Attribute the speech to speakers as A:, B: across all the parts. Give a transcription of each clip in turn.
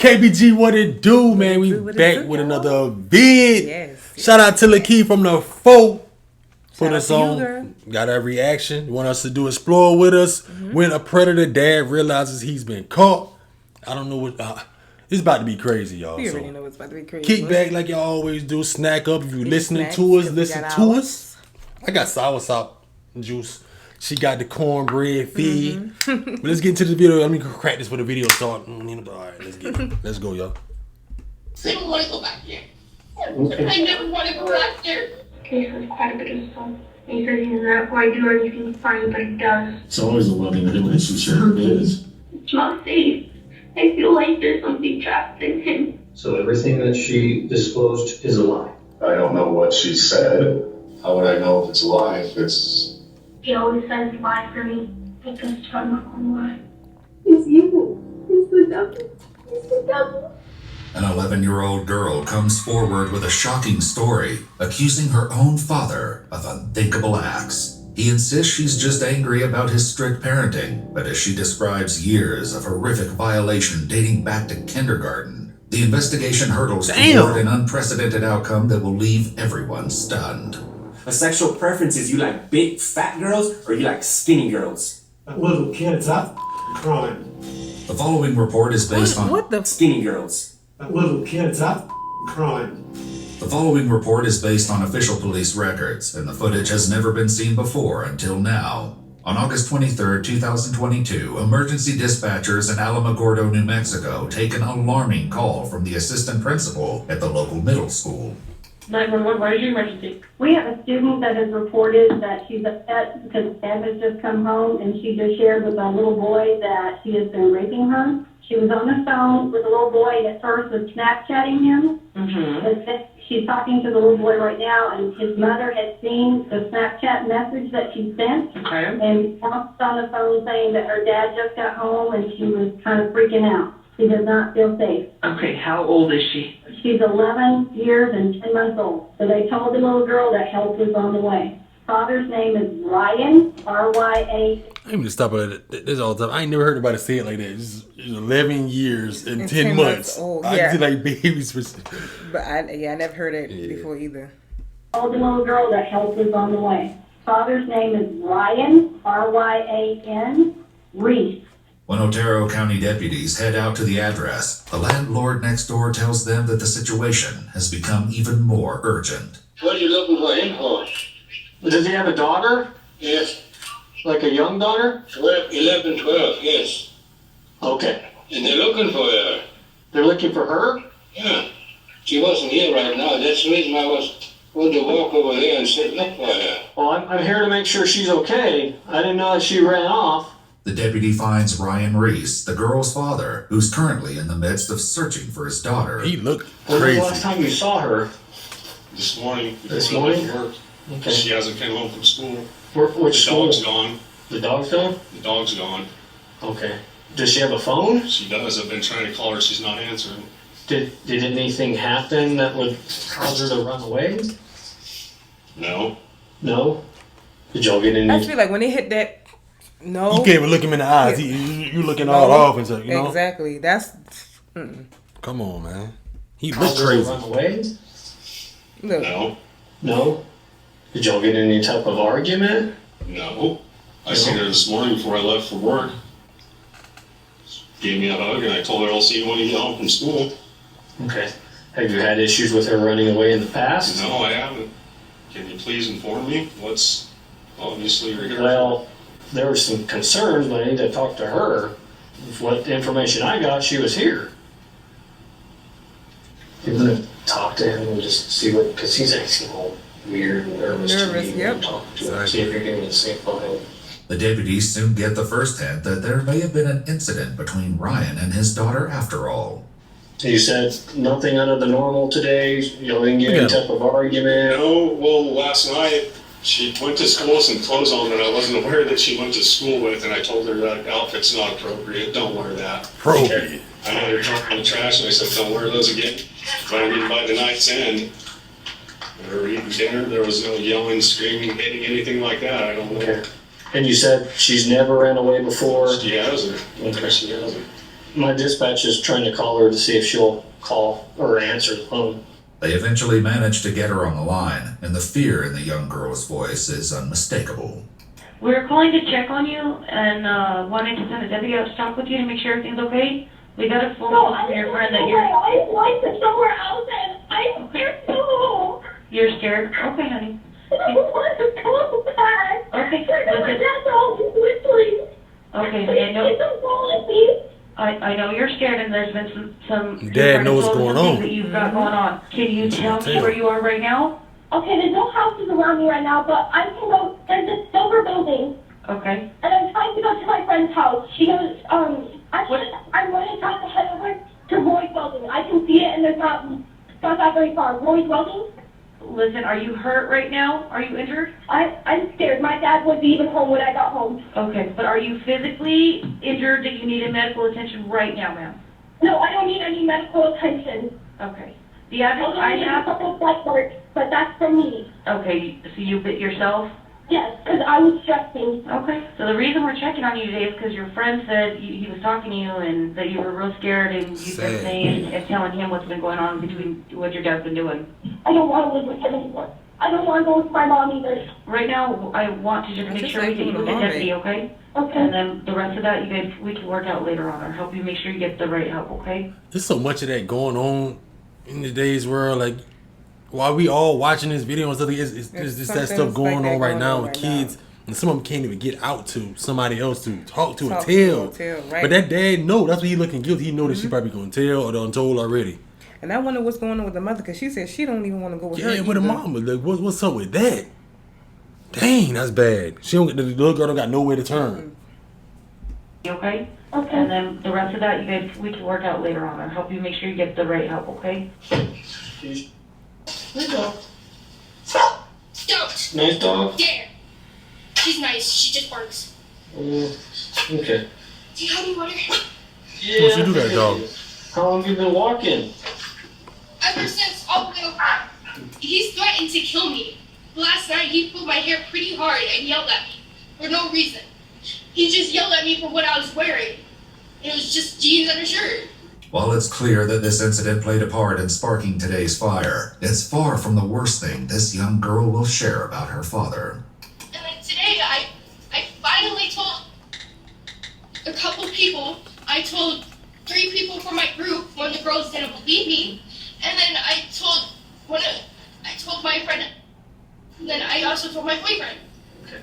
A: KBG, what it do, man? We back with another vid.
B: Yes.
A: Shout out to Lakeith from the Folk. Put us on.
B: Girl.
A: Got a reaction. You want us to do explore with us. When a predator dad realizes he's been caught. I don't know what. It's about to be crazy, y'all.
B: You already know it's about to be crazy.
A: Kick back like y'all always do. Snack up if you listening to us. Listen to us. I got soursop juice. She got the cornbread feed. But let's get into the video. Let me crack this for the video start. All right, let's get it. Let's go, y'all.
C: I never want to go back there. I never want to go back there.
D: Okay, so it's quite a bit of stuff. He says he's not going to do anything fine, but he does.
E: It's always a loving relationship. It is.
D: It's not safe. I feel like there's something trapped in him.
E: So everything that she disclosed is a lie.
F: I don't know what she said. How would I know if it's a lie? If it's...
D: He always says lie for me. But this time I'm gonna lie. It's you. It's the devil. It's the devil.
G: An 11-year-old girl comes forward with a shocking story, accusing her own father of unthinkable acts. He insists she's just angry about his strict parenting, but as she describes years of horrific violation dating back to kindergarten, the investigation hurdles toward an unprecedented outcome that will leave everyone stunned.
H: A sexual preference is you like big fat girls or you like skinny girls?
E: That little kid's up crying.
G: The following report is based on
H: Skinny girls.
E: That little kid's up crying.
G: The following report is based on official police records, and the footage has never been seen before until now. On August 23, 2022, emergency dispatchers in Alamogordo, New Mexico, take an alarming call from the assistant principal at the local middle school.
D: 911, what is your emergency?
I: We have a student that has reported that she's upset because dad has just come home and she just shared with a little boy that he has been raping her. She was on the phone with a little boy and at first was Snapchatting him. But she's talking to the little boy right now and his mother had seen the Snapchat message that she sent. And bounced on the phone saying that her dad just got home and she was kind of freaking out. She does not feel safe.
J: Okay, how old is she?
I: She's 11 years and 10 months old. So they told the little girl that help was on the way. Father's name is Ryan, R-Y-A.
A: I ain't even stop at this all the time. I ain't never heard anybody say it like that. It's 11 years and 10 months.
B: Old.
A: I feel like babies.
B: But I never heard it before either.
I: Told the little girl that help was on the way. Father's name is Ryan, R-Y-A-N, Reese.
G: When Otero County deputies head out to the address, the landlord next door tells them that the situation has become even more urgent.
F: What are you looking for him for?
J: Does he have a daughter?
F: Yes.
J: Like a young daughter?
F: 11, 12, yes.
J: Okay.
F: And they're looking for her.
J: They're looking for her?
F: Yeah. She wasn't here right now. That's the reason I was going to walk over there and sit look for her.
J: Well, I'm here to make sure she's okay. I didn't know that she ran off.
G: The deputy finds Ryan Reese, the girl's father, who's currently in the midst of searching for his daughter.
A: He looked
J: When was
A: crazy.
J: the last time you saw her?
K: This morning.
J: This morning?
K: Work.
J: Okay.
K: She hasn't come home from school.
J: Which school?
K: The dog's gone.
J: The dog's gone?
K: The dog's gone.
J: Okay. Does she have a phone?
K: She does. I've been trying to call her. She's not answering.
J: Did anything happen that would cause her to run away?
K: No.
J: No? Did y'all get any?
B: I feel like when they hit that, no.
A: You can't even look him in the eyes. You looking all off and stuff, you know?
B: Exactly. That's...
A: Come on, man. He
J: Cause
A: looked
J: her to
A: crazy.
J: run away?
B: Look.
K: No.
J: No? Did y'all get any type of argument?
K: No. I seen her this morning before I left for work. Gave me a hug and I told her I'll see you when you get home from school.
J: Okay. Have you had issues with her running away in the past?
K: No, I haven't. Can you please inform me what's obviously you're here?
J: Well, there were some concerns, but I need to talk to her. What information I got, she was here. You want to talk to him and just see what, because he's acting all weird and nervous to me.
B: Yep.
J: Talk to him, see if you're getting the same vibe.
G: The deputies soon get the first hint that there may have been an incident between Ryan and his daughter after all.
J: You said nothing out of the normal today? You didn't get any type of argument?
K: No, well, last night she went to school with some clothes on that I wasn't aware that she went to school with, and I told her that outfit's not appropriate. Don't wear that.
A: Appropriate.
K: I know you're talking the trash, and I said, don't wear those again. But I mean, by the night's end, we were eating dinner. There was no yelling, screaming, hitting, anything like that. I don't know.
J: Okay. And you said she's never ran away before?
K: She hasn't. Okay. She hasn't.
J: My dispatch is trying to call her to see if she'll call or answer the phone.
G: They eventually manage to get her on the line, and the fear in the young girl's voice is unmistakable.
I: We're calling to check on you and wanting to send a deputy out to talk with you to make sure everything's okay. We got a phone call from your friend that you're...
D: I want to somewhere else and I'm scared to go.
I: You're scared? Okay, honey.
D: I don't want to come back.
I: Okay,
D: My dad's always whistling.
I: Okay, honey, I know...
D: Please don't call me.
I: I know you're scared and there's been some
A: Dad knows what's going on.
I: that you've got going on. Can you tell me where you are right now?
D: Okay, there's no houses around me right now, but I can go. There's a silver building.
I: Okay.
D: And I'm trying to go to my friend's house. She goes, I'm going to try to head over to Roy's Welding. I can see it and it's not that very far. Roy's Welding?
I: Listen, are you hurt right now? Are you injured?
D: I'm scared. My dad wasn't even home when I got home.
I: Okay, but are you physically injured that you need medical attention right now, ma'am?
D: No, I don't need any medical attention.
I: Okay. The address I
D: need a
I: have...
D: couple of flight work, but that's for me.
I: Okay, so you bit yourself?
D: Yes, because I was stressing.
I: Okay. So the reason we're checking on you today is because your friend said he was talking to you and that you were real scared and you've been saying and telling him what's been going on between what your dad's been doing.
D: I don't want to live with him anymore. I don't want to go with my mom either.
I: Right now, I want to just make sure we get you with the deputy, okay?
D: Okay.
I: And then the rest of that, you guys, we can work out later on or help you make sure you get the right help, okay?
A: There's so much of that going on in today's world. Like, while we all watching this video and stuff, it's just that stuff going on right now with kids. And some of them can't even get out to somebody else to talk to or tell.
B: Right.
A: But that dad know. That's what he looking guilty. He know that she probably going to tell or done told already.
B: And I wonder what's going on with the mother because she said she don't even want to go with her.
A: Yeah, with the mama. Like, what's up with that? Dang, that's bad. She don't. The little girl don't got nowhere to turn.
I: Okay?
D: Okay.
I: And then the rest of that, you guys, we can work out later on or help you make sure you get the right help, okay?
J: Nice dog.
C: Don't.
J: Nice dog?
C: Dare. She's nice. She just barks.
J: Okay.
C: Do you have any water?
J: Yeah.
A: What's you do that, dog?
J: How long have you been walking?
C: Ever since all the way over. He's threatened to kill me. Last night he pulled my hair pretty hard and yelled at me for no reason. He just yelled at me for what I was wearing. It was just jeans and a shirt.
G: While it's clear that this incident played a part in sparking today's fire, it's far from the worst thing this young girl will share about her father.
C: And then today I finally told a couple people. I told 3 people from my group when the girls didn't believe me. And then I told my friend. And then I also told my boyfriend.
J: Okay.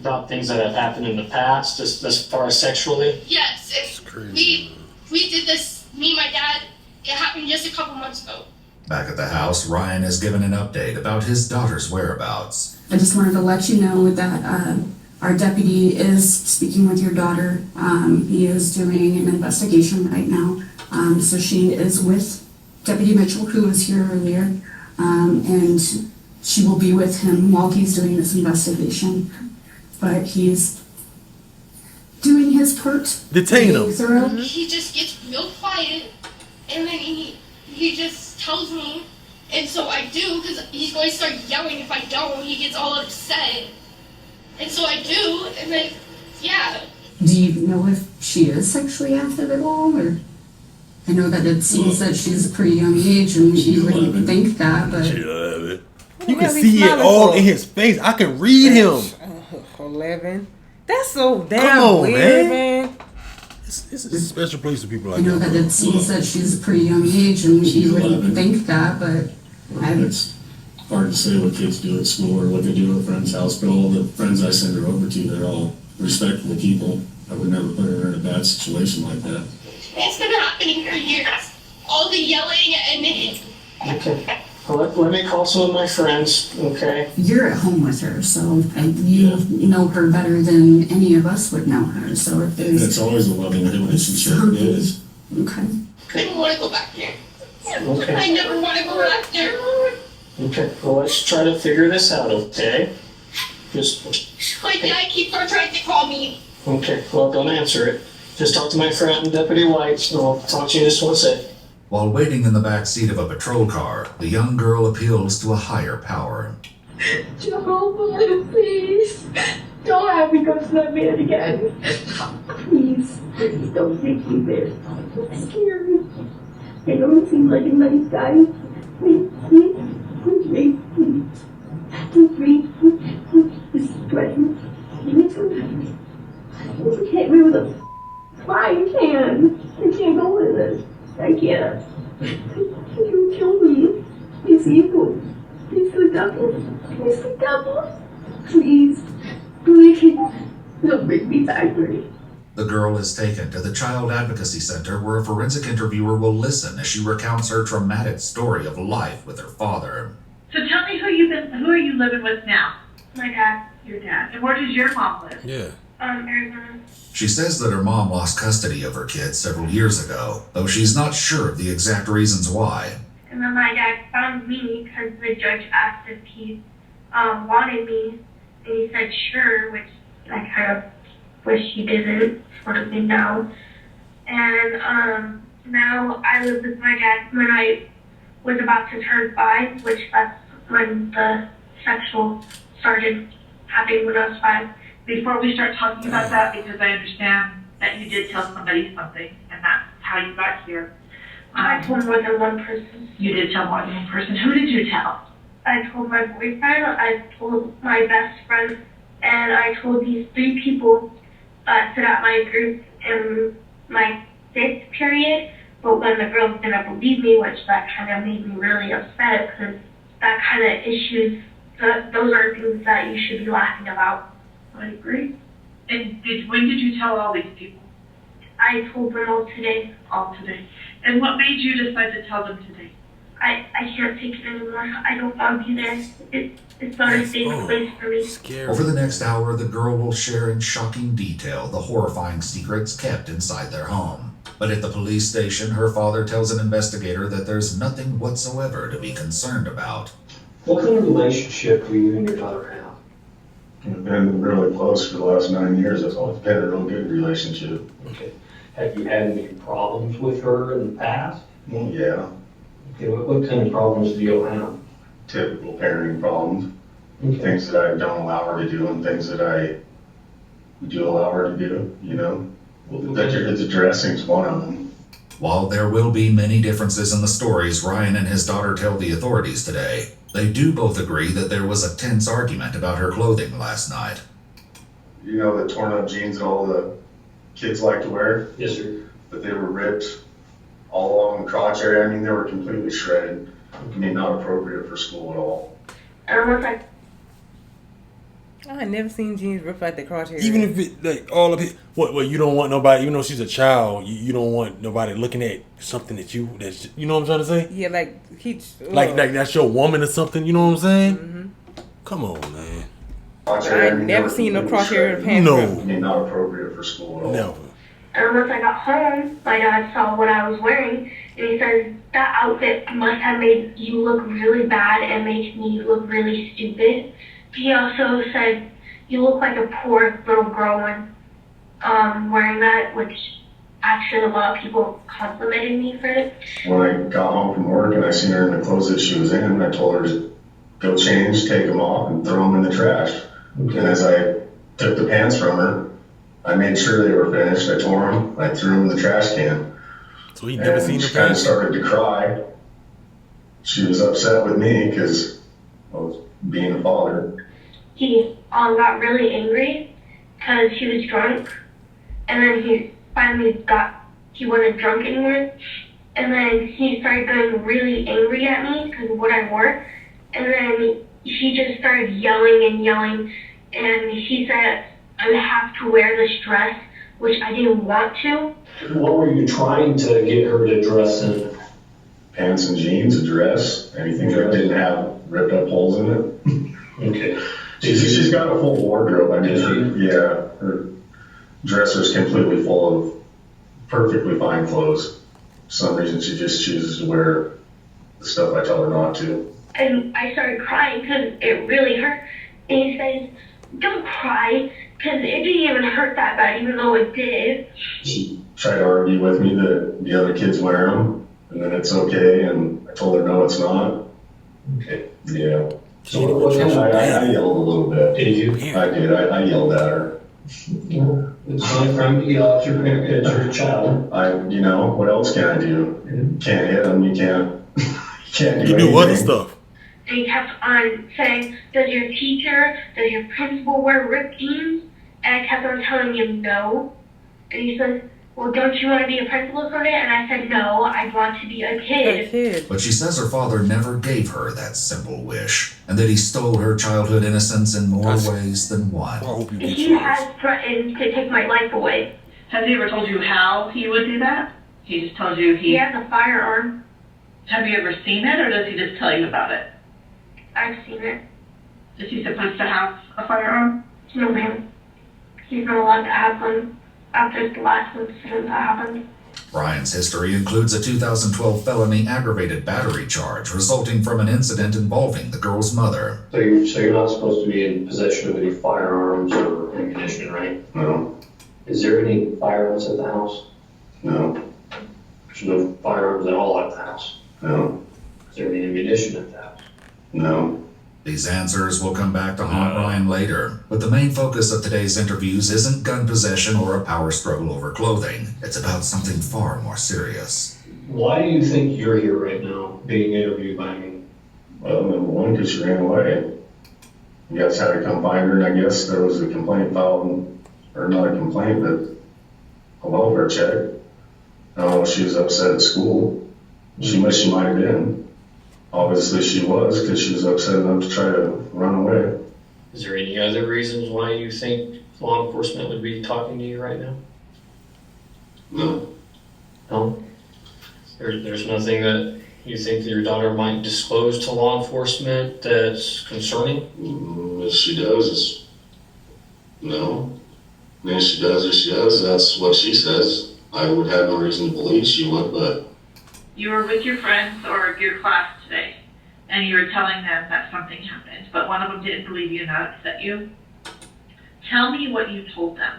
J: About things that have happened in the past, as far as sexually?
C: Yes, and we did this, me and my dad, it happened just a couple months ago.
G: Back at the house, Ryan is given an update about his daughter's whereabouts.
L: I just wanted to let you know that our deputy is speaking with your daughter. He is doing an investigation right now. So she is with Deputy Mitchell, who was here earlier, and she will be with him while he's doing this investigation. But he's doing his part.
A: Detain him.
L: Thorough.
C: He just gets real quiet, and then he just tells me, and so I do, because he's going to start yelling if I don't. He gets all upset, and so I do, and then, yeah.
L: Do you know if she is sexually active at all, or? I know that it seems that she's a pretty young age, and you wouldn't think that, but
A: She love it. You can see it all in his face. I can read him.
B: 11. That's so damn
A: Come on,
B: weird,
A: man. It's a special place for people like
L: I know that it seems that she's a pretty young age, and you wouldn't think that, but
E: It's hard to say what kids do at school or what they do at a friend's house, but all the friends I send her over to, they're all respectable people. I would never put her in a bad situation like that.
C: It's been happening for years. All the yelling and
J: Okay. Well, let me call some of my friends, okay?
L: you're at home with her, so you know her better than any of us would know her. So if
E: It's
L: there's
E: always a loving relationship. It is.
L: okay.
C: I don't want to go back there.
J: Okay.
C: I never want to go back there.
J: Okay, well, let's try to figure this out, okay? Just,
C: My dad keeps on trying to call me.
J: okay, well, don't answer it. Just talk to my friend, Deputy White, and I'll talk to you just one sec.
G: While waiting in the back seat of a patrol car, the young girl appeals to a higher power.
D: Jehovah, please. Don't have me go to that man again. Please, please don't take me there. I'm scared. I know he seems like a nice guy. Please, please, please, please, please, please, this is threatening. You can't be with a frying pan. I can't go with this. I can't. You kill me. He's evil. He's the devil. He's the devil. Please, please, don't make me angry.
G: The girl is taken to the Child Advocacy Center where a forensic interviewer will listen as she recounts her traumatic story of life with her father.
M: So tell me who are you living with now?
C: My dad.
M: Your dad. And where does your mom live?
A: Yeah.
C: Arizona.
G: She says that her mom lost custody of her kids several years ago, though she's not sure of the exact reasons why.
C: And then my dad found me because the judge asked if he wanted me, and he said sure, which I kind of wish he didn't, sort of been now. And now I live with my dad when I was about to turn 5, which that's when the sexual started happening when I was 5.
M: Before we start talking about that, because I understand that you did tell somebody something, and that's how you got here.
C: I told more than one person.
M: You did tell more than one person. Who did you tell?
C: I told my boyfriend, I told my best friend, and I told these 3 people that sit at my group in my 5th period. But when the girls didn't believe me, which that kind of made me really upset, because that kind of issues, those are things that you should be laughing about.
M: I agree. And when did you tell all these people?
C: I told them all today.
M: All today. And what made you decide to tell them today?
C: I can't take it anymore. I don't want to be there. It's not a safe place for me.
A: Scary.
G: Over the next hour, the girl will share in shocking detail the horrifying secrets kept inside their home. But at the police station, her father tells an investigator that there's nothing whatsoever to be concerned about.
J: What kind of relationship do you and your daughter have?
E: We've been really close for the last 9 years. It's always been a real good relationship.
J: Okay. Have you had any problems with her in the past?
E: Well, yeah.
J: Okay, what kind of problems do you have?
E: Typical parenting problems.
J: Okay.
E: Things that I don't allow her to do and things that I do allow her to do, you know. The dressing's one of them.
G: While there will be many differences in the stories Ryan and his daughter tell the authorities today, they do both agree that there was a tense argument about her clothing last night.
E: You know the torn up jeans that all the kids like to wear?
J: Yes, sir.
E: But they were ripped all along the crotch area. I mean, they were completely shredded. I mean, not appropriate for school at all.
B: I had never seen jeans ripped like the crotch area.
A: Even if it, like, all of it, what, you don't want nobody, even though she's a child, you don't want nobody looking at something that's you know what I'm trying to say?
B: Yeah, like,
A: like that's your woman or something, you know what I'm saying? Mm-hmm. Come on, man.
B: I ain't never seen no crotch area pants.
A: No.
E: I mean, not appropriate for school at all.
A: Never.
C: And once I got home, my dad saw what I was wearing, and he says, that outfit must have made you look really bad and makes me look really stupid. He also said, you look like a poor little girl when wearing that, which actually a lot of people complimented me for it.
E: When I got home from work and I seen her in the clothes that she was in, I told her to go change, take them off, and throw them in the trash. Okay. And as I took the pants from her, I made sure they were finished. I tore them, I threw them in the trash can.
A: So he never seen her
E: she kind of started to cry. She was upset with me because I was being a father.
C: He got really angry because he was drunk, and then he finally he wasn't drunk anymore, and then he started getting really angry at me because of what I wore, and then he just started yelling, and he said I would have to wear this dress, which I didn't want to.
J: What were you trying to get her to dress in?
E: Pants and jeans, a dress, anything that didn't have ripped up holes in it.
J: Okay.
E: She's got a full wardrobe. I mean, her dresser's completely full of perfectly fine clothes. For some reason, she just chooses to wear the stuff I tell her not to.
C: And I started crying because it really hurt. And he says, don't cry, because it didn't even hurt that bad, even though it did.
E: She tried to argue with me that the other kids wear them, and then it's okay, and I told her no, it's not.
J: Okay.
E: Yeah.
A: She ain't even trust you.
E: I yelled a little bit.
H: Did you?
E: I did. I yelled at her.
H: It's my friend to yell at your child.
E: You know, what else can I do? Can't hit them. You can't. Can't
A: You do other stuff.
C: And he kept on saying, does your principal wear ripped jeans? And I kept on telling him no. And he said, well, don't you want to be a principal someday? And I said, no, I want to be a kid.
G: But she says her father never gave her that simple wish, and that he stole her childhood innocence in more ways than one.
C: He has threatened to take my life away.
M: Has he ever told you how he would do that? He just told you
C: He has a firearm.
M: Have you ever seen it, or does he just tell you about it?
C: I've seen it.
M: Is he supposed to have a firearm?
C: No, ma'am. He's not allowed to have one after the last incident that happened.
G: Brian's history includes a 2012 felony aggravated battery charge resulting from an incident involving the girl's mother.
J: So you're not supposed to be in possession of any firearms or ammunition, right?
E: No.
J: Is there any firearms at the house?
E: No.
J: There's no firearms at all at the house?
E: No.
J: Is there any ammunition at the house?
E: No.
G: These answers will come back to haunt Ryan later, but the main focus of today's interviews isn't gun possession or a power struggle over clothing. It's about something far more serious.
J: Why do you think you're here right now, being interviewed by me?
E: Well, number one, because she ran away. You guys had to come find her, and I guess there was a complaint filed, or not a complaint, but a welfare check. I don't know if she was upset at school. She might have been. Obviously she was, because she was upset enough to try to run away.
J: Is there any other reasons why you think law enforcement would be talking to you right now?
E: No.
J: No? There's nothing that you think that your daughter might disclose to law enforcement that's concerning?
E: If she does, it's no. I mean, if she does, that's what she says. I would have no reason to believe she would, but...
M: You were with your friends or your class today, and you were telling them that something happened, but one of them didn't believe you and that upset you. Tell me what you told them.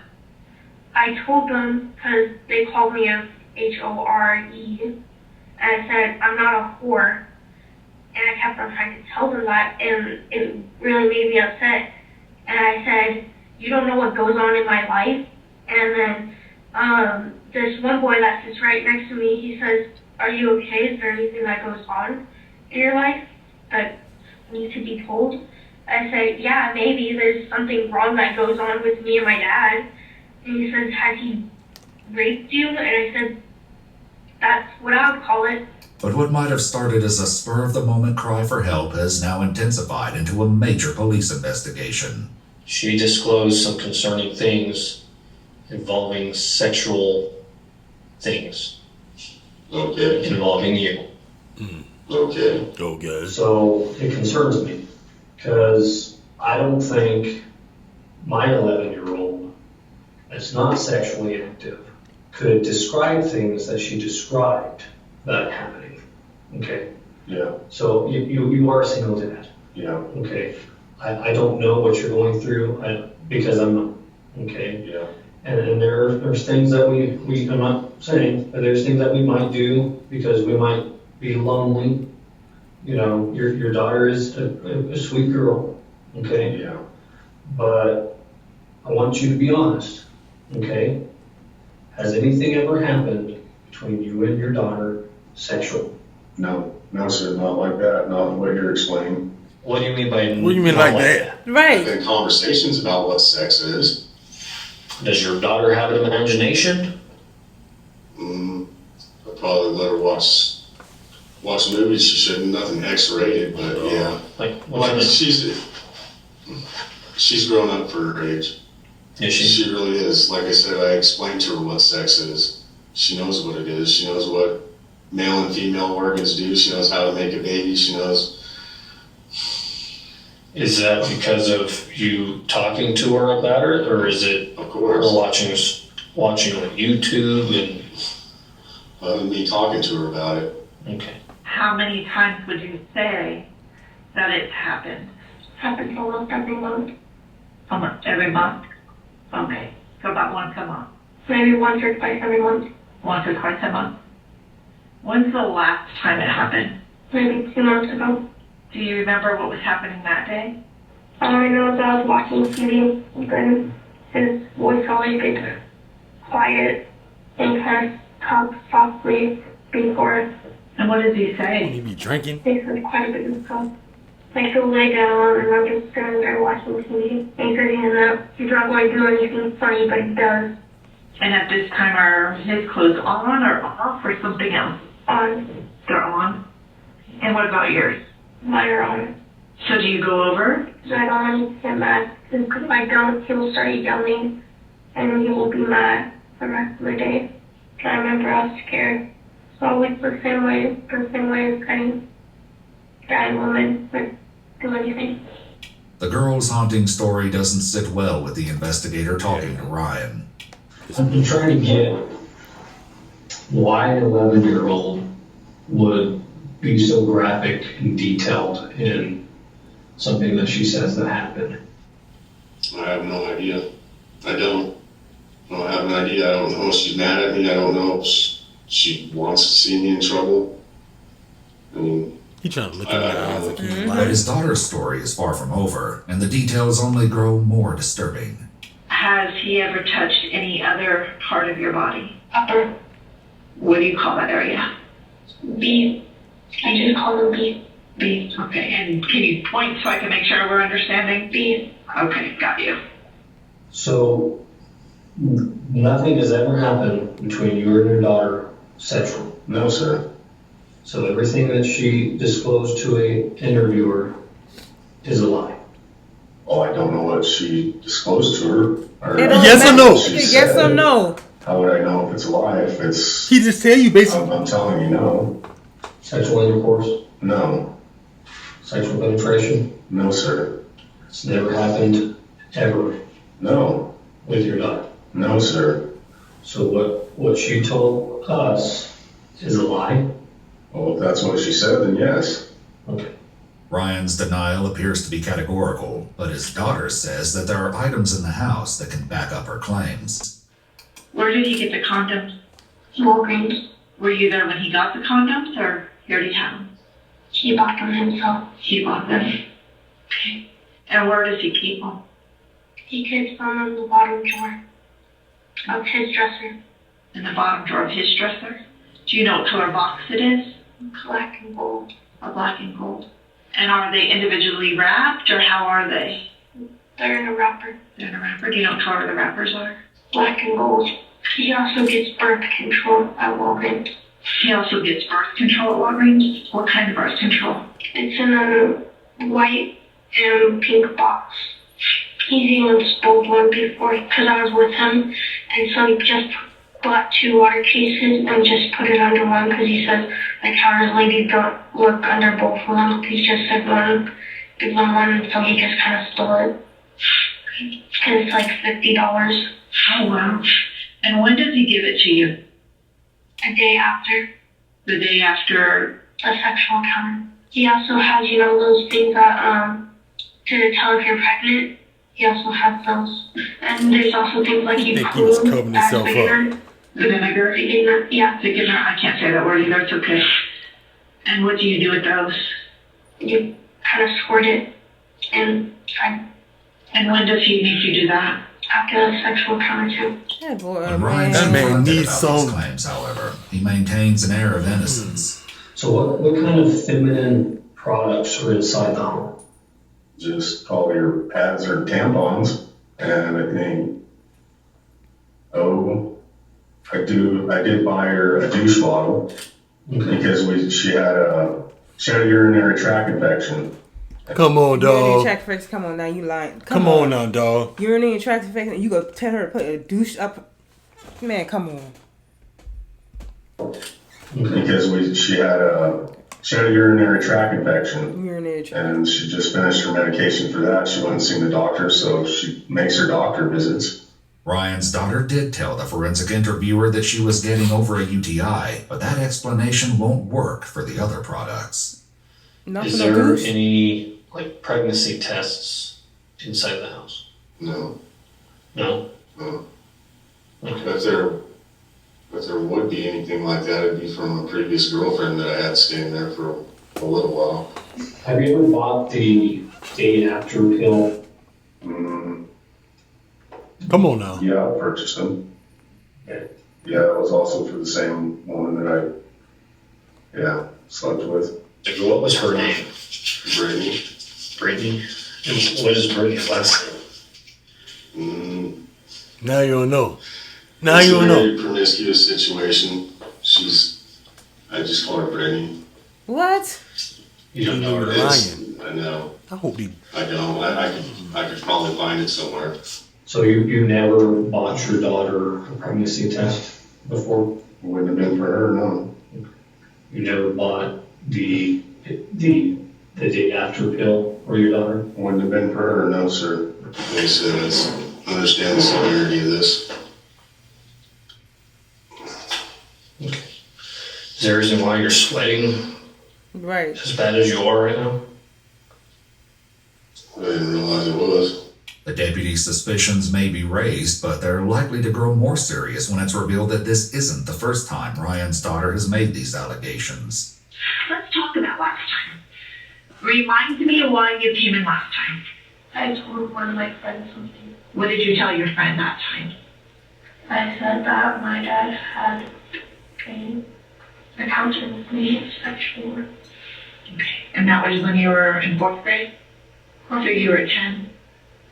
C: I told them, because they called me a H-O-R-E, and I said, I'm not a whore. And I kept on trying to tell them that, and it really made me upset. And I said, you don't know what goes on in my life? And then there's one boy that sits right next to me. He says, are you okay? Is there anything that goes on in your life that needs to be told? I said, yeah, maybe there's something wrong that goes on with me and my dad. And he says, has he raped you? And I said, that's what I would call it.
G: But what might have started as a spur-of-the-moment cry for help has now intensified into a major police investigation.
J: She disclosed some concerning things involving sexual things.
E: Okay.
J: Involving you.
E: Okay.
H: So it concerns me because I don't think my 11-year-old that's not sexually active could describe things that she described that happening. Okay.
E: Yeah.
H: So you are a single dad.
E: Yeah.
H: Okay. I don't know what you're going through because I'm not. Okay.
E: Yeah.
H: And there's things that we I'm not saying, but there's things that we might do because we might be lonely. You know, your daughter is a sweet girl, okay?
E: Yeah.
H: But I want you to be honest, okay? Has anything ever happened between you and your daughter sexual?
E: No, sir, not like that. Not what you're explaining.
J: What do you mean by?
A: What do you mean like that?
B: Right.
E: There's been conversations about what sex is.
J: Does your daughter have an imagination?
E: I'd probably let her watch movies. She shouldn't. Nothing X-rated, but yeah.
J: Like
E: she's grown up for her age.
J: Is she?
E: She really is. Like I said, I explained to her what sex is. She knows what it is. She knows what male and female organs do. She knows how to make a baby. She knows.
J: Is that because of you talking to her about it, or is it
E: of course
J: her watching on YouTube
E: and me talking to her about it?
J: Okay.
M: How many times would you say that it's happened?
C: Happens almost every month.
M: Almost every month? Okay. So about once a month?
C: Maybe once or twice every month.
M: Once or twice a month? When's the last time it happened?
C: Maybe 2 months ago.
M: Do you remember what was happening that day?
D: All I know is I was watching TV, then his voice always gets quiet and kind of talks softly before.
M: And what does he say?
A: He be drinking.
D: He says quite a bit of stuff. Like he'll lay down and I'm just sitting there watching TV. And he says he's not going to do anything funny, but he does.
M: And at this time, are his clothes on or off or something else?
D: On.
M: They're on? And what about yours?
D: Mine are on.
M: So do you go over?
D: So I don't want to get mad. Because if I don't, he will start yelling. And he will be mad the rest of the day. And I remember I was scared. So always the same way as any guy and woman would do anything.
G: The girl's haunting story doesn't sit well with the investigator talking to Ryan.
H: I'm trying to get why an 11-year-old would be so graphic and detailed in something that she says that happened.
K: I have no idea. I don't have an idea. I don't know if she's mad at me. I don't know if she wants to see me in trouble. I mean,
A: he trying to look in my eyes like he's lying.
G: But his daughter's story is far from over, and the details only grow more disturbing.
M: Has he ever touched any other part of your body?
D: Upper.
M: What do you call that area?
D: B. I just call them B.
M: B. Okay. And can you point so I can make sure we're understanding?
D: B.
M: Okay, got you.
H: So nothing has ever happened between you and your daughter sexual?
E: No, sir.
H: So everything that she disclosed to a interviewer is a lie?
E: Oh, I don't know what she disclosed to her.
A: Yes or no?
B: Yes or no?
E: How would I know if it's a lie? If it's...
A: He just tell you basically.
E: I'm telling you no.
H: Sexual intercourse?
E: No.
H: Sexual penetration?
E: No, sir.
H: It's never happened ever?
E: No.
H: With your daughter?
E: No, sir.
H: So what she told us is a lie?
E: Well, if that's what she said, then yes.
H: Okay.
G: Ryan's denial appears to be categorical, but his daughter says that there are items in the house that can back up her claims.
M: Where did he get the condoms?
D: Walgreens.
M: Were you there when he got the condoms, or he already had them?
D: He bought them himself.
M: He bought them. Okay. And where does he keep them?
D: He keeps them in the bottom drawer of his dresser.
M: In the bottom drawer of his dresser? Do you know what color box it is?
D: Black and gold.
M: A black and gold. And are they individually wrapped, or how are they?
D: They're in a wrapper.
M: They're in a wrapper. Do you know what color the wrappers are?
D: Black and gold. He also gets birth control at Walgreens.
M: He also gets birth control at Walgreens? What kind of birth control?
D: It's in a white and pink box. He's even stole one before, because I was with him, and so he just bought 2 water cases and just put it under one, because he says, like, how his ladies don't look under both of them. He just said one, give them one, and so he just kind of stole it. Because it's like $50.
M: Oh, wow. And when does he give it to you?
D: A day after.
M: The day after?
D: A sexual encounter. He also has, those things that, to tell if you're pregnant. He also has those. And there's also things like you
A: think he was covering himself
D: vinegar.
A: up.
M: Vinegar?
D: Yeah.
M: Vinegar. I can't say that word either. It's okay. And what do you do with those?
D: You kind of squirt it inside.
M: And when does he make you do that?
D: After the sexual encounter too.
B: That boy,
G: When Ryan's
A: That man
G: confronted
A: needs
G: about
A: some-
G: his claims, however, he maintains an air of innocence.
H: So what kind of feminine products are inside the home?
E: Just all your pads or tampons. And I think, I did buy her a douche bottle because she had a urinary tract infection.
A: Come on,
B: Urinary
A: dog.
B: tract infection. Come on now, you lying.
A: Come on now, dog.
B: Urinary tract infection. You go tell her to put a douche up. Man, come on.
E: Because she had a urinary tract infection.
B: Urinary tract.
E: And she just finished her medication for that. She went and seen the doctor, so she makes her doctor visits.
G: Ryan's daughter did tell the forensic interviewer that she was getting over a UTI, but that explanation won't work for the other products.
B: Not
J: Is
B: for no
J: there
B: douche.
J: any pregnancy tests inside the house?
K: No.
J: No?
K: No.
J: Okay.
K: If there would be anything like that, it'd be from a previous girlfriend that I had staying there for
E: a little while.
H: Have you ever bought the day after pill?
A: Come on now.
E: Yeah, I purchased them. Yeah, that was also for the same woman that I slept with.
J: What was her name?
E: Brittany.
J: Brittany? And what is Brittany's last name?
A: Now you don't know. Now
E: It's
A: you don't
E: a very
A: know.
E: promiscuous situation. I just call her Brittany.
B: What?
J: You don't know
A: You're
J: her name?
A: lying.
E: I know.
A: I hope he.
E: I don't. I could probably find it somewhere.
H: So you never bought your daughter a pregnancy test before?
E: Wouldn't have been for her, no.
H: You never bought the day after pill for your daughter?
E: Wouldn't have been for her, no, sir. Like I said, understand the severity of this.
J: Is there a reason why you're sweating
B: Right.
J: as bad as you are right now?
E: I didn't realize it was.
G: The deputy's suspicions may be raised, but they're likely to grow more serious when it's revealed that this isn't the first time Ryan's daughter has made these allegations.
M: Let's talk about last time. Remind me of why you came in last time.
D: I told one of my friends something.
M: What did you tell your friend that time?
D: I said that my dad had an encounter with me sexually.
M: Okay. And that was when you were in 4th grade? So you were 10?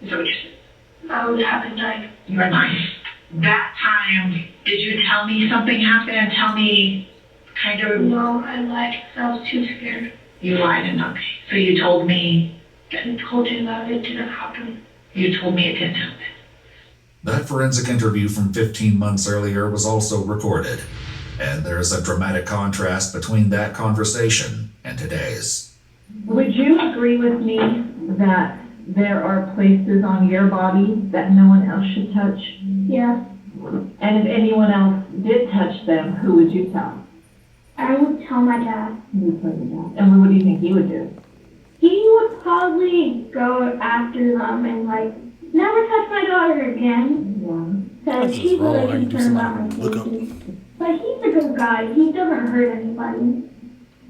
M: Is that what you said?
D: I would have been 9.
M: You were 9. That time, did you tell me something happened and tell me kind of...
D: No, I lied because I was too scared.
M: You lied and okay. So you told me...
D: I told you that it didn't happen.
M: You told me it didn't happen.
G: That forensic interview from 15 months earlier was also recorded, and there is a dramatic contrast between that conversation and today's.
N: Would you agree with me that there are places on your body that no one else should touch?
D: Yeah.
N: And if anyone else did touch them, who would you tell?
D: I would tell my dad.
N: You would tell your dad. And what do you think he would do?
D: He would probably go after them and never touch my daughter again. Because he's really concerned about my safety. But he's a good guy. He doesn't hurt anybody.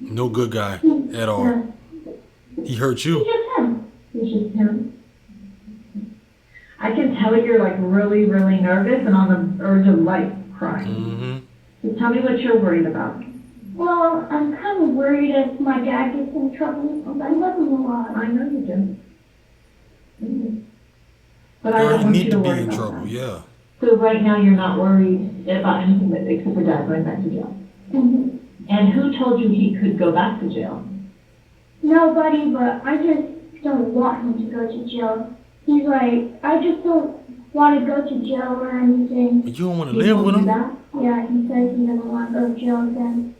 A: No good guy at all. He hurt you.
D: He's just him.
N: He's just him. I can tell you're really, really nervous and on the verge of crying. So tell me what you're worried about.
D: Well, I'm kind of worried if my dad gets in trouble because I love him a lot.
N: I know you do. But I
A: Girl,
N: don't
A: you
N: want
A: need
N: you
A: to
N: to
A: be
N: worry
A: in
N: about
A: trouble,
N: that.
A: yeah.
N: So right now you're not worried about anything except for dad going back to jail. And who told you he could go back to jail?
D: Nobody, but I just don't want him to go to jail. He's I just don't want to go to jail or anything.
A: You don't want to live with him?
D: Yeah, he says he doesn't want to go to jail again.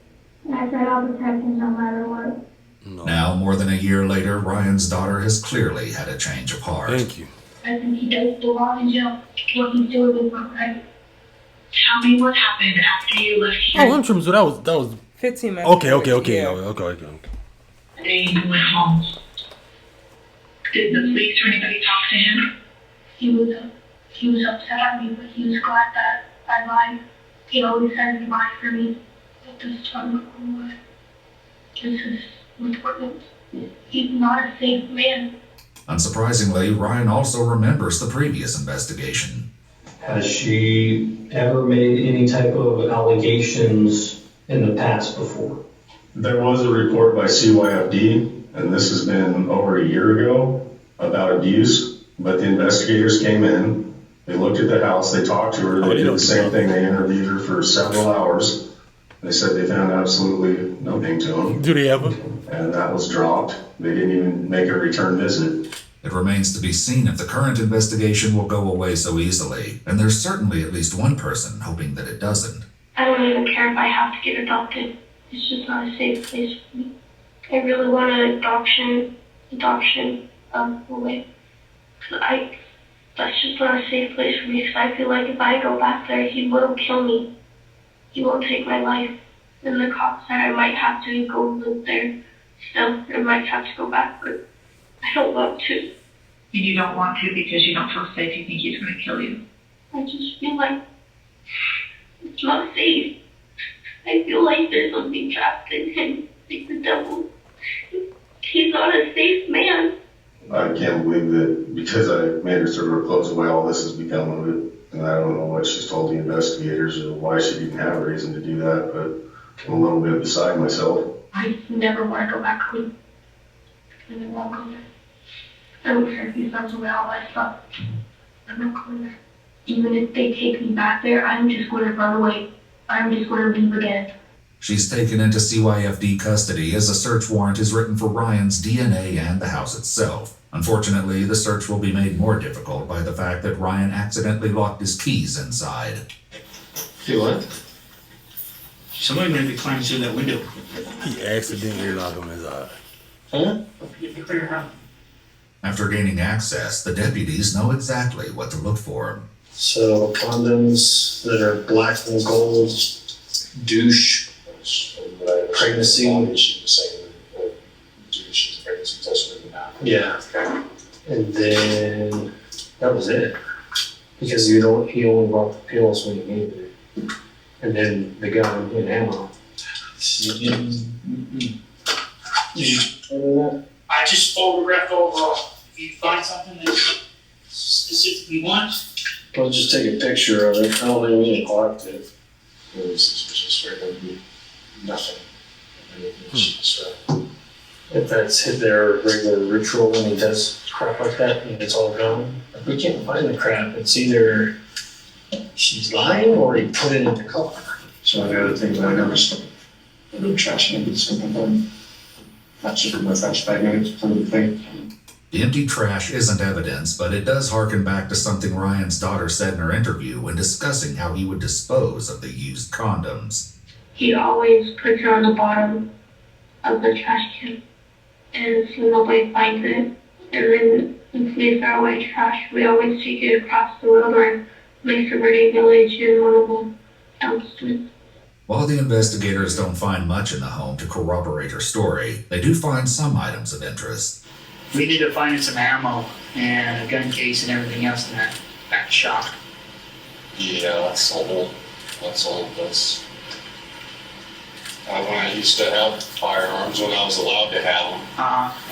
D: And I said I'll protect him no matter what.
A: No.
G: Now, more than a year later, Ryan's daughter has clearly had a change of heart.
A: Thank you.
D: I think he does belong in jail. What he's doing is not right.
M: Tell me what happened after you left here.
A: Oh, I'm tripping. So that was
B: 15 minutes.
A: Okay.
B: Yeah.
A: Okay.
M: The day you went home. Did the police or anybody talk to him?
D: He was upset at me, but he was glad that I lied. He always says he lied for me. But this time, this is important. He's not a safe man.
G: Unsurprisingly, Ryan also remembers the previous investigation.
H: Has she ever made any type of allegations in the past before?
E: There was a report by CYFD, and this has been over a year ago, about abuse. But the investigators came in, they looked at the house, they talked to her, they did the same thing, they interviewed her for several hours. They said they found absolutely nothing to him.
A: Do they ever?
E: And that was dropped. They didn't even make a return visit.
G: It remains to be seen if the current investigation will go away so easily, and there's certainly at least one person hoping that it doesn't.
D: I don't even care if I have to get adopted. It's just not a safe place for me. I really want an adoption away. That's just not a safe place for me, because I feel like if I go back there, he will kill me. He won't take my life. And the cops said I might have to go live there still. I might have to go back, but I don't want to.
M: And you don't want to because you don't feel safe. You think he's going to kill you.
D: I just feel like it's not safe. I feel like there's something trapped in him, like the devil. not a safe man.
E: I can't believe that because I made her serve her clothes away, all this has become of it. And I don't know what she's told the investigators or why she didn't have a reason to do that, but I'm a little bit beside myself.
D: I never want to go back home. I never want to go there. I don't care if he throws away all my stuff. I'm not going there. Even if they take me back there, I'm just going to run away. I'm just going to leave again.
G: She's taken into CYFD custody as a search warrant is written for Ryan's DNA and the house itself. Unfortunately, the search will be made more difficult by the fact that Ryan accidentally locked his keys inside.
J: Do what? Somebody might be climbing through that window.
A: He accidentally locked him inside.
J: Huh?
G: After gaining access, the deputies know exactly what to look for.
J: So condoms that are black and gold, douche, pregnancy. Yeah. And then that was it. Because he only brought the pills when he needed it. And then the gun and ammo. Did you
O: I just photographed overall. If you find something that you specifically want,
J: Well, just take a picture of it. I don't think we need to collect it.
K: It was just straight up nothing.
J: If that's hit their regular ritual when he does crap like that and it's all gone. If we can't find the crap, it's either she's lying or he put it in the car.
K: So the other thing that I noticed, the trash can be something not just my trash bag, it's kind of the thing.
G: The empty trash isn't evidence, but it does harken back to something Ryan's daughter said in her interview when discussing how he would dispose of the used condoms.
D: He always puts it on the bottom of the trash can. And so nobody finds it. And then if we throw away trash, we always take it across the road or Mesa Verde Village in one of the dumpsters.
G: While the investigators don't find much in the home to corroborate her story, they do find some items of interest.
O: we need to find some ammo and a gun case and everything else in that shop.
K: Yeah, that's old. That's old. That's when I used to have firearms when I was allowed to have them.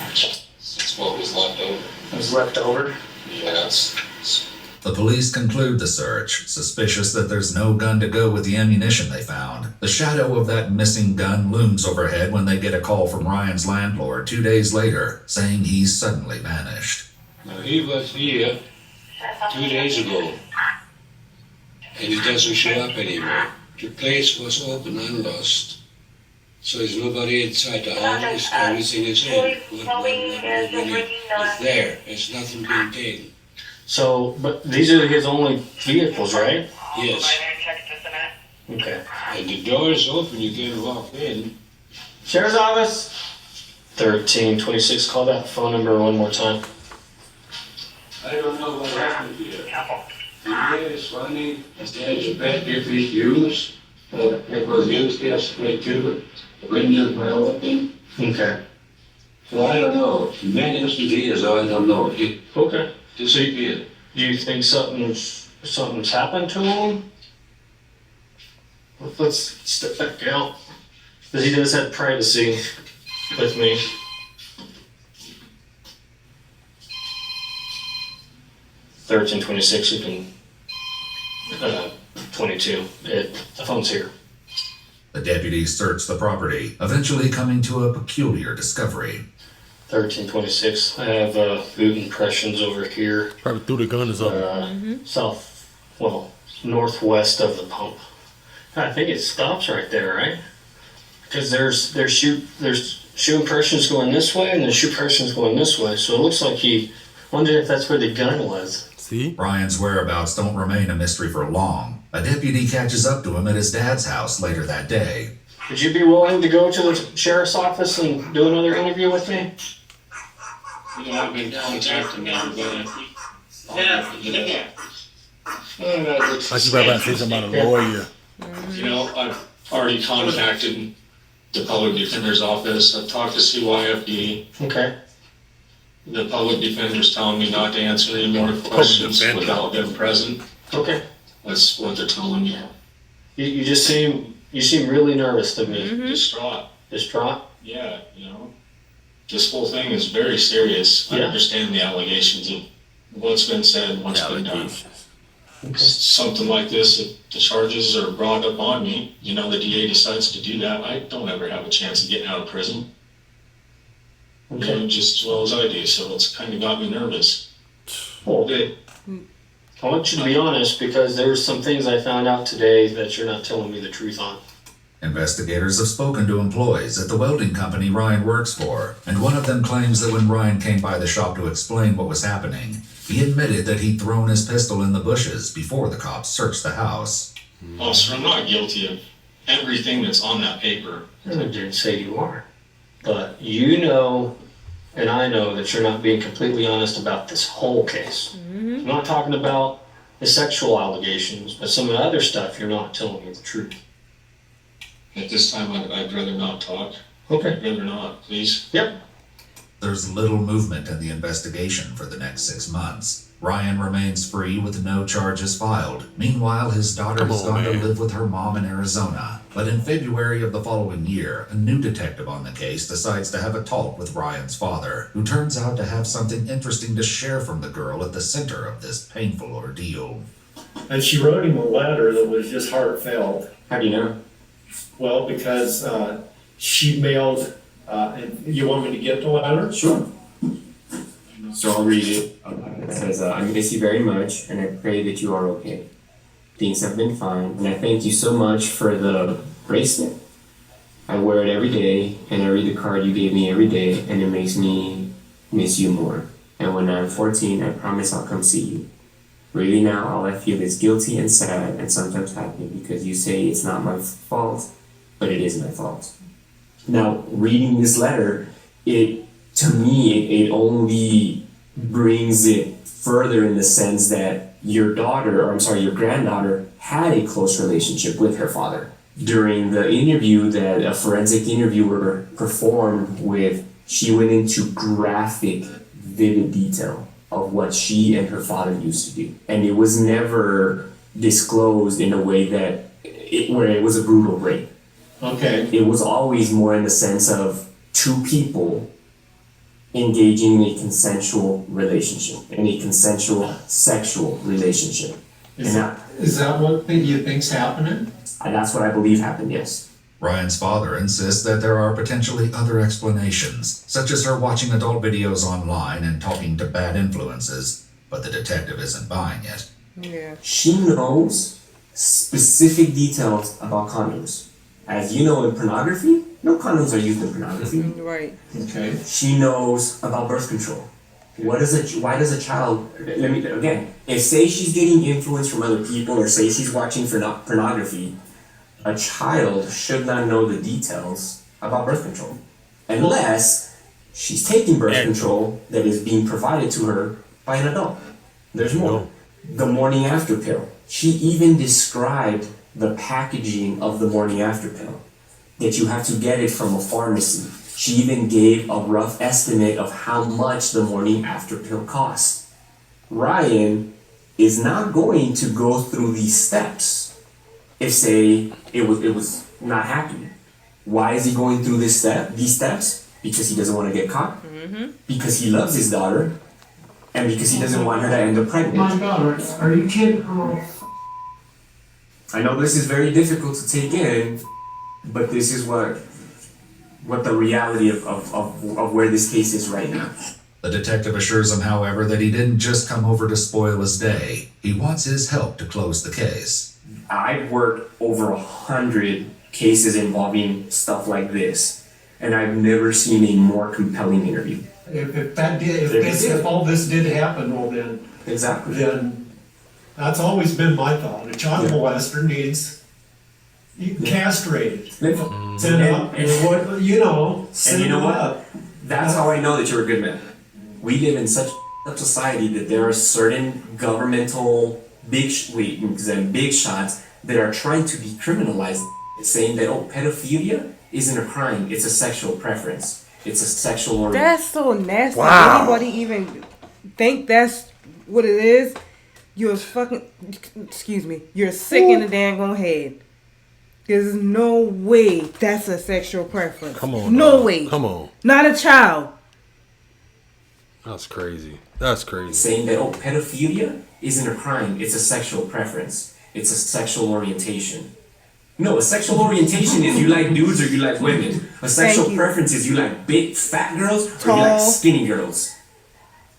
K: That's what was left over.
O: It was left over?
K: Yeah,
G: The police conclude the search, suspicious that there's no gun to go with the ammunition they found. The shadow of that missing gun looms overhead when they get a call from Ryan's landlord 2 days later, saying he's suddenly vanished.
F: Now, he was here 2 days ago, and he doesn't show up anymore. The place was open and lost, so there's nobody inside the house. Everything is in. It's there. There's nothing being taken.
J: So, but these are his only vehicles, right?
F: Yes.
J: Okay.
F: And the door is open. You can walk in.
J: Sheriff's office. 1326. Call that phone number one more time.
F: I don't know what happened here. The air is running. There's a bed if we use. It was used yesterday too. The windows were open.
J: Okay.
F: So I don't know. Man used to be here, so I don't know.
J: Okay.
F: Disappeared.
J: Do you think something's happened to him? Let's step back out. Because he does have privacy with me. $13.26. You can 22. The phone's here.
G: The deputies search the property, eventually coming to a peculiar discovery.
J: 1326. I have boot impressions over here.
A: Probably threw the gun or something.
J: Northwest of the pump. I think it stops right there, right? Because there's shoe impressions going this way and there's shoe impressions going this way. So it looks like he wondered if that's where the gun was.
A: See?
G: Ryan's whereabouts don't remain a mystery for long. A deputy catches up to him at his dad's house later that day.
J: Would you be willing to go to the sheriff's office and do another interview with me?
F: You know, I've been contacting everybody.
O: Yeah.
A: I should probably say something about a lawyer.
K: You know, I've already contacted the public defender's office. I've talked to CYFD.
J: Okay.
K: The public defender's telling me not to answer any more questions without them present.
J: Okay.
K: That's what they're telling me.
J: You just seem really nervous to me.
K: Distraught.
J: Distraught?
K: Yeah, you know.
J: this whole thing is very serious. I understand the allegations of what's been said, what's been done. Something like this, if the charges are brought up on me, the DA decides to do that, I don't ever have a chance of getting out of prison. Just as well as I do, so it's kind of got me nervous. Well, I want you to be honest, because there were some things I found out today that you're not telling me the truth on.
G: Investigators have spoken to employees at the welding company Ryan works for, and one of them claims that when Ryan came by the shop to explain what was happening, he admitted that he'd thrown his pistol in the bushes before the cops searched the house.
J: Officer, I'm not guilty of everything that's on that paper. I didn't say you are. But you know, and I know that you're not being completely honest about this whole case. I'm not talking about the sexual allegations, but some of the other stuff, you're not telling me the truth. At this time, I'd rather not talk. Okay. I'd rather not, please. Yep.
G: There's little movement in the investigation for the next 6 months. Ryan remains free with no charges filed. Meanwhile, his daughter has gone to live with her mom in Arizona. But in February of the following year, a new detective on the case decides to have a talk with Ryan's father, who turns out to have something interesting to share from the girl at the center of this painful ordeal.
H: And she wrote him a letter that was just heartfelt.
P: How do you know?
H: Well, because she mailed, and you want me to get the letter?
P: Sure. So I'll read it. It says, I miss you very much, and I pray that you are okay. Things have been fine, and I thank you so much for the bracelet. I wear it every day, and I read the card you gave me every day, and it makes me miss you more. And when I'm 14, I promise I'll come see you. Really now, all I feel is guilty and sad, and sometimes happy, because you say it's not my fault, but it is my fault. Now, reading this letter, to me, it only brings it further in the sense that your granddaughter had a close relationship with her father. During the interview that a forensic interviewer performed with, she went into graphic, vivid detail of what she and her father used to do. And it was never disclosed in a way where it was a brutal rape.
H: Okay.
P: It was always more in the sense of two people engaging in a consensual relationship, in a consensual sexual relationship.
H: Is that what you think's happening?
P: That's what I believe happened, yes.
G: Ryan's father insists that there are potentially other explanations, such as her watching adult videos online and talking to bad influences, but the detective isn't buying it.
B: Yeah.
P: She knows specific details about condoms. As you know, in pornography, no condoms are used in pornography.
B: Right.
H: Okay.
P: She knows about birth control. Why does a child, if say she's getting influence from other people or say she's watching pornography, a child should not know the details about birth control. Unless she's taking birth control that is being provided to her by an adult. There's more. The morning after pill. She even described the packaging of the morning after pill, that you have to get it from a pharmacy. She even gave a rough estimate of how much the morning after pill costs. Ryan is not going to go through these steps if, say, it was not happy. Why is he going through these steps? Because he doesn't want to get caught, because he loves his daughter, and because he doesn't want her to end up pregnant.
H: My daughter, are you kidding?
P: I know this is very difficult to take in, but this is what the reality of where this case is right now.
G: The detective assures him, however, that he didn't just come over to spoil his day. He wants his help to close the case.
P: I've worked over 100 cases involving stuff like this, and I've never seen a more compelling interview.
H: If all this did happen, well then.
P: Exactly.
H: Then that's always been my thought. A child molester needs castrated. Send up, and you know what?
P: That's how I know that you're a good man. We live in such a society that there are certain governmental big shots that are trying to decriminalize, saying that pedophilia isn't a crime; it's a sexual preference. It's a sexual orientation.
B: That's so nasty.
P: Wow.
B: Anybody even think that's what it is? You're you're sick in the dang head. There's no way that's a sexual preference.
A: Come on.
B: No way.
A: Come on.
B: Not a child.
A: That's crazy. That's crazy.
P: Saying that, oh, pedophilia isn't a crime, it's a sexual preference. It's a sexual orientation. No, a sexual orientation is you like dudes or you like women. A sexual preference is you like big, fat girls or you like skinny girls.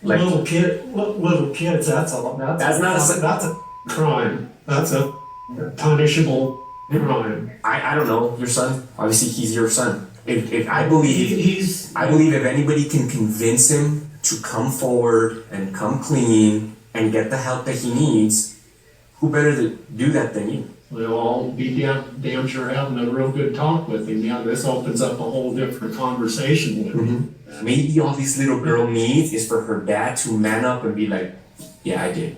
H: Like little kids, that's a crime. That's a punishable crime.
P: I don't know, your son. Obviously he's your son. If I believe if anybody can convince him to come forward and come clean and get the help that he needs, who better to do that than you?
H: We'll all be damn sure having a real good talk with him. Yeah, this opens up a whole different conversation with him.
P: Maybe all this little girl needs is for her dad to man up and be like, yeah, I did.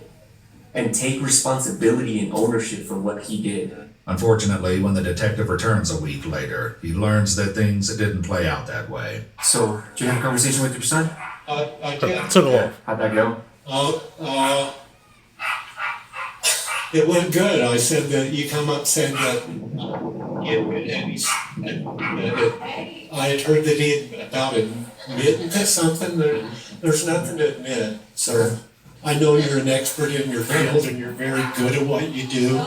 P: And take responsibility and ownership for what he did.
G: Unfortunately, when the detective returns a week later, he learns that things didn't play out that way.
P: So, did you have a conversation with your son?
H: I did.
A: Took off.
P: How'd that go?
H: It went good. I said that you come up said that I had heard that he had about admitting to something. There's nothing to admit. So I know you're an expert in your field and you're very good at what you do.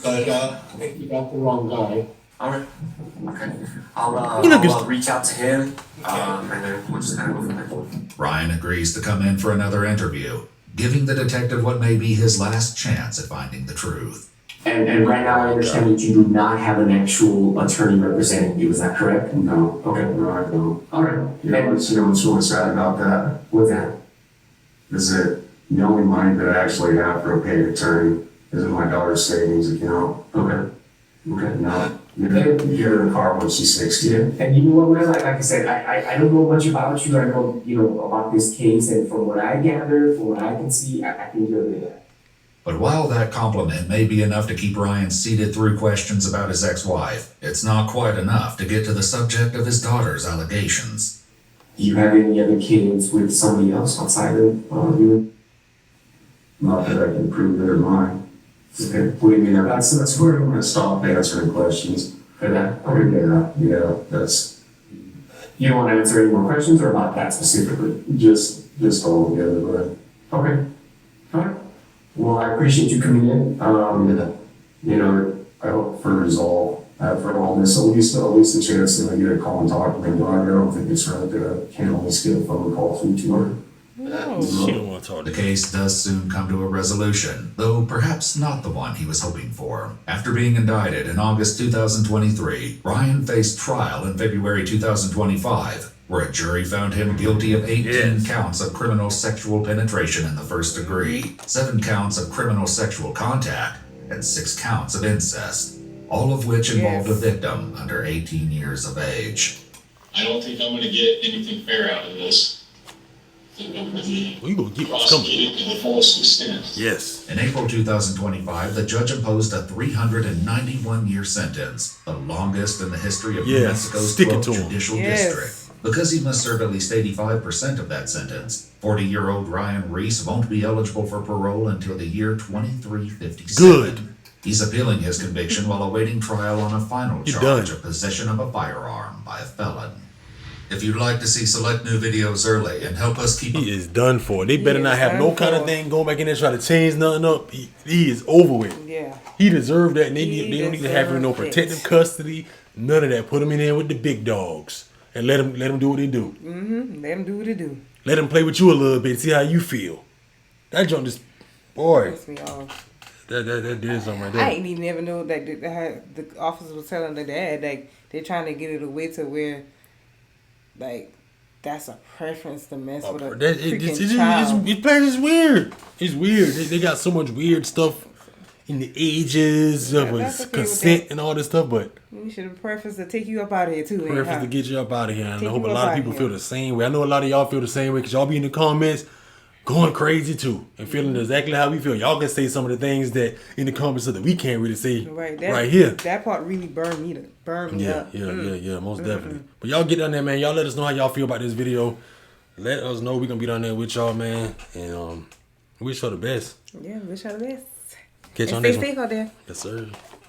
H: But I think you got the wrong guy.
P: Alright. Okay. I'll reach out to him, and then we'll just kind of go from there.
G: Ryan agrees to come in for another interview, giving the detective what may be his last chance at finding the truth.
P: And right now I understand that you do not have an actual attorney representing you, is that correct?
E: No.
P: Okay.
E: No, I don't.
P: Alright.
E: You know what's really sad about that?
P: What's that?
E: Is that the only money that I actually have for a paid attorney is in my daughter's savings account.
P: Okay.
E: No. You get her in the car when she's 16.
P: And you know what, man, like I said, I don't know much about you. I know, about this case, and from what I gather, from what I can see, I think you're good.
G: But while that compliment may be enough to keep Ryan seated through questions about his ex-wife, it's not quite enough to get to the subject of his daughter's allegations.
P: Do you have any other kids with somebody else outside of you?
E: Not that I can prove it or mine. Okay. What do you mean? That's where I'm going to stop answering questions.
P: For that?
E: Yeah, that's...
P: You don't want to answer any more questions or about that specifically?
E: Just all together, but...
P: Okay. Alright. Well, I appreciate you coming in.
E: I hope for resolve for all this, at least a chance that I get a call and talk to my daughter. I don't think it's right that I can't always get a phone call through to her.
A: She don't want to talk.
G: The case does soon come to a resolution, though perhaps not the one he was hoping for. After being indicted in August 2023, Ryan faced trial in February 2025, where a jury found him guilty of 18 counts of criminal sexual penetration in the first degree, 7 counts of criminal sexual contact, and 6 counts of incest, all of which involved a victim under 18 years of age.
K: I don't think I'm going to get anything fair out of this.
A: You gonna get what's coming.
K: To the fullest extent.
A: Yes.
G: In April 2025, the judge imposed a 391-year sentence, the longest in the history of New Mexico's 12th judicial district. Because he must serve at least 85% of that sentence, 40-year-old Ryan Reese won't be eligible for parole until the year 2357.
A: Good.
G: He's appealing his conviction while awaiting trial on a final charge of possession of a firearm by a felon. If you'd like to see select new videos early and help us keep...
A: He is done for. They better not have no kind of thing going back in there try to change nothing up. He is over with.
B: Yeah.
A: He deserved that. And they don't need to have him in no protective custody. None of that. Put him in there with the big dogs. And let him do what they do.
B: Mm-hmm. Let him do what they do.
A: Let him play with you a little bit. See how you feel. That junk just... Boy.
B: Piss me off.
A: That did something right there.
B: I ain't even ever know that the officer was telling the dad, like, they're trying to get it away to where... Like, that's a preference to mess with a freaking child.
A: It's weird. It's weird. They got so much weird stuff in the ages of consent and all this stuff, but...
B: You should have preference to take you up out of here, too.
A: Preference to get you up out of here. And I hope a lot of people feel the same way. I know a lot of y'all feel the same way because y'all be in the comments going crazy, too, and feeling exactly how we feel. Y'all can say some of the things that in the comments that we can't really say right here.
B: That part really burned me up.
A: Yeah, most definitely. But y'all get down there, man. Y'all let us know how y'all feel about this video. Let us know. We're going to be down there with y'all, man. And wish y'all the best.
B: Yeah, wish y'all the best.
A: Catch y'all next one.
B: Stay safe out there.
A: Yes, sir.